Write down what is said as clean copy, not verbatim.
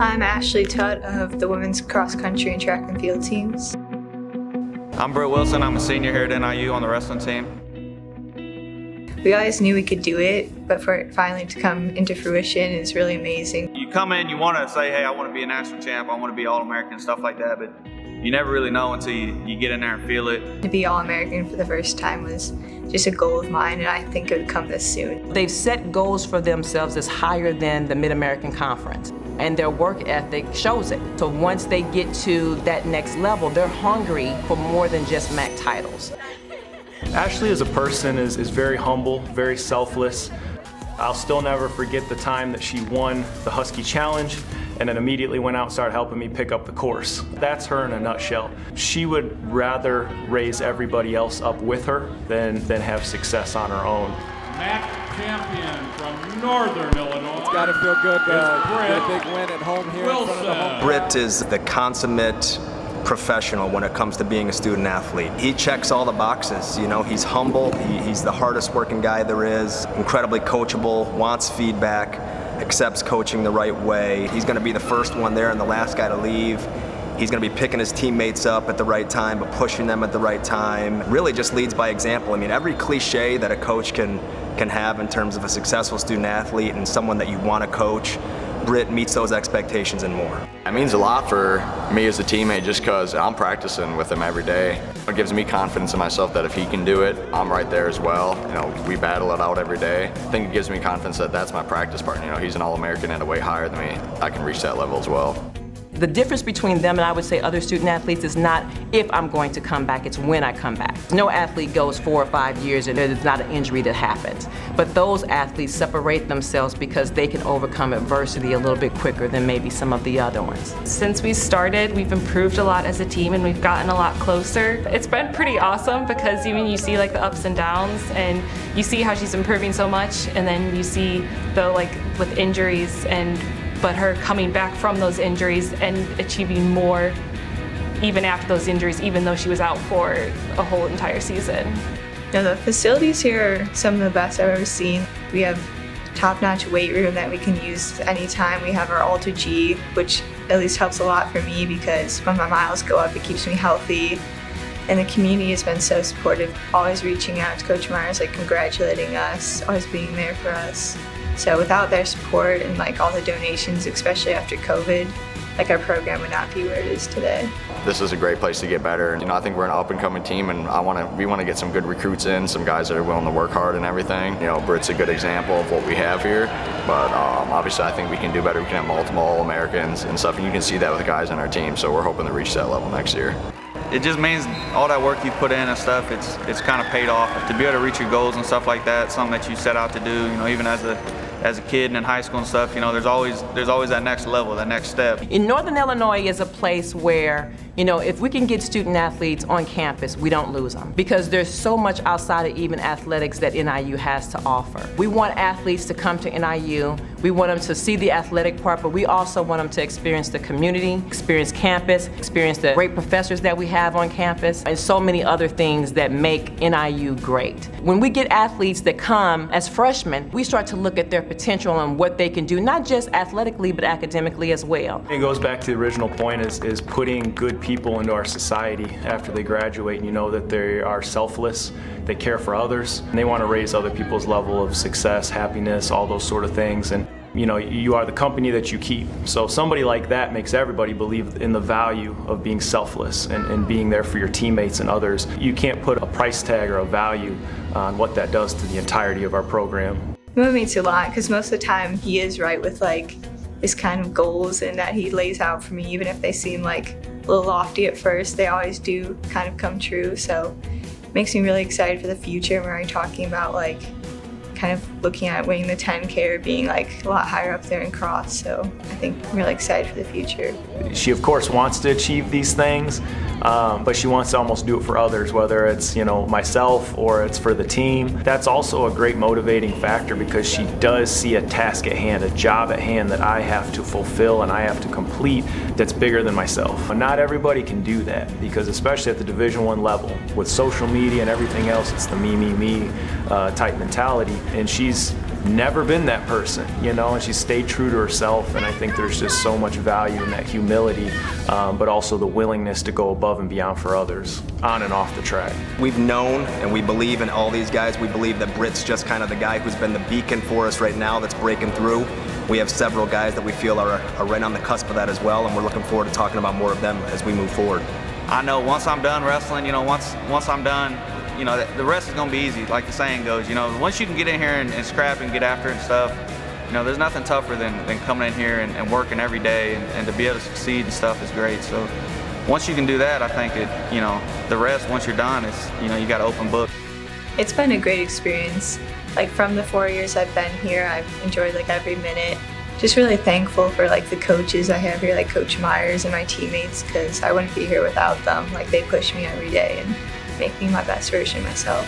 I'm Ashley Tutt of the women's cross country and track and field teams. I'm Brit Wilson. I'm a senior here at NIU on the wrestling team. We always knew we could do it, but for it finally to come into fruition is really amazing. You come in, you want to say, hey, I want to be a national champ, I want to be All-American, stuff like that, but you never really know until you get in there and feel it. To be All-American for the first time was just a goal of mine, and I think it would come this soon. They've set goals for themselves that's higher than the Mid-American Conference, and their work ethic shows it. So once they get to that next level, they're hungry for more than just MAC titles. Ashley as a person is very humble, very selfless. I'll still never forget the time that she won the Husky Challenge and then immediately went out and started helping me pick up the course. That's her in a nutshell. She would rather raise everybody else up with her than have success on her own. MAC champion from Northern Illinois. It's got to feel good to get a big win at home here in front of the home. Brit is the consummate professional when it comes to being a student athlete. He checks all the boxes. You know, he's humble, he's the hardest working guy there is, incredibly coachable, wants feedback, accepts coaching the right way. He's going to be the first one there and the last guy to leave. He's going to be picking his teammates up at the right time, but pushing them at the right time. Really just leads by example. I mean, every cliche that a coach can have in terms of a successful student athlete and someone that you want to coach, Brit meets those expectations and more. It means a lot for me as a teammate just because I'm practicing with him every day. It gives me confidence in myself that if he can do it, I'm right there as well. You know, we battle it out every day. I think it gives me confidence that that's my practice partner. You know, he's an All-American and a way higher than me. I can reach that level as well. The difference between them and I would say other student athletes is not if I'm going to come back, it's when I come back. No athlete goes 4 or 5 years and there's not an injury that happens. But those athletes separate themselves because they can overcome adversity a little bit quicker than maybe some of the other ones. Since we started, we've improved a lot as a team and we've gotten a lot closer. It's been pretty awesome because even you see like the ups and downs and you see how she's improving so much, and then you see the with injuries but her coming back from those injuries and achieving more even after those injuries, even though she was out for a whole entire season. Now, the facilities here are some of the best I've ever seen. We have top-notch weight room that we can use anytime. We have our Alta G, which at least helps a lot for me because when my miles go up, it keeps me healthy. And the community has been so supportive, always reaching out to Coach Myers, congratulating us, always being there for us. So without their support and all the donations, especially after COVID, our program would not be where it is today. This is a great place to get better. You know, I think we're an up-and-coming team, and we want to get some good recruits in, some guys that are willing to work hard and everything. You know, Brit's a good example of what we have here, but obviously I think we can do better. We can have multiple All-Americans and stuff, and you can see that with the guys on our team, so we're hoping to reach that level next year. It just means all that work you put in and stuff, it's kind of paid off. To be able to reach your goals and stuff like that, something that you set out to do, you know, even as a kid and in high school and stuff, you know, there's always that next level, that next step. In Northern Illinois is a place where, you know, if we can get student athletes on campus, we don't lose them because there's so much outside of even athletics that NIU has to offer. We want athletes to come to NIU. We want them to see the athletic part, but we also want them to experience the community, experience campus, experience the great professors that we have on campus, and so many other things that make NIU great. When we get athletes that come as freshmen, we start to look at their potential and what they can do, not just athletically, but academically as well. It goes back to the original point is putting good people into our society after they graduate, and you know that they are selfless, they care for others, and they want to raise other people's level of success, happiness, all those sort of things. And you know, you are the company that you keep. So somebody like that makes everybody believe in the value of being selfless and being there for your teammates and others. You can't put a price tag or a value on what that does to the entirety of our program. It means a lot because most of the time he is right with his kind of goals and that he lays out for me, even if they seem a little lofty at first, they always do kind of come true. So it makes me really excited for the future. We're already talking about kind of looking at winning the 10K or being a lot higher up there in cross. So I think I'm really excited for the future. She of course wants to achieve these things, but she wants to almost do it for others, whether it's, you know, myself or it's for the team. That's also a great motivating factor because she does see a task at hand, a job at hand that I have to fulfill and I have to complete that's bigger than myself. But not everybody can do that because especially at the Division I level with social media and everything else, it's the me type mentality, and she's never been that person, you know, and she stayed true to herself. And I think there's just so much value in that humility, but also the willingness to go above and beyond for others, on and off the track. We've known and we believe in all these guys. We believe that Brit's just kind of the guy who's been the beacon for us right now that's breaking through. We have several guys that we feel are right on the cusp of that as well, and we're looking forward to talking about more of them as we move forward. I know once I'm done wrestling, you know, once I'm done, you know, the rest is going to be easy, like the saying goes. You know, once you can get in here and scrap and get after it and stuff, you know, there's nothing tougher than coming in here and working every day and to be able to succeed and stuff is great. So once you can do that, I think you know, the rest, once you're done, it's, you know, you got an open book. It's been a great experience. Like from the 4 years I've been here, I've enjoyed like every minute. Just really thankful for like the coaches I have here, like Coach Myers and my teammates, because I wouldn't be here without them. Like they push me every day and make me my best version of myself.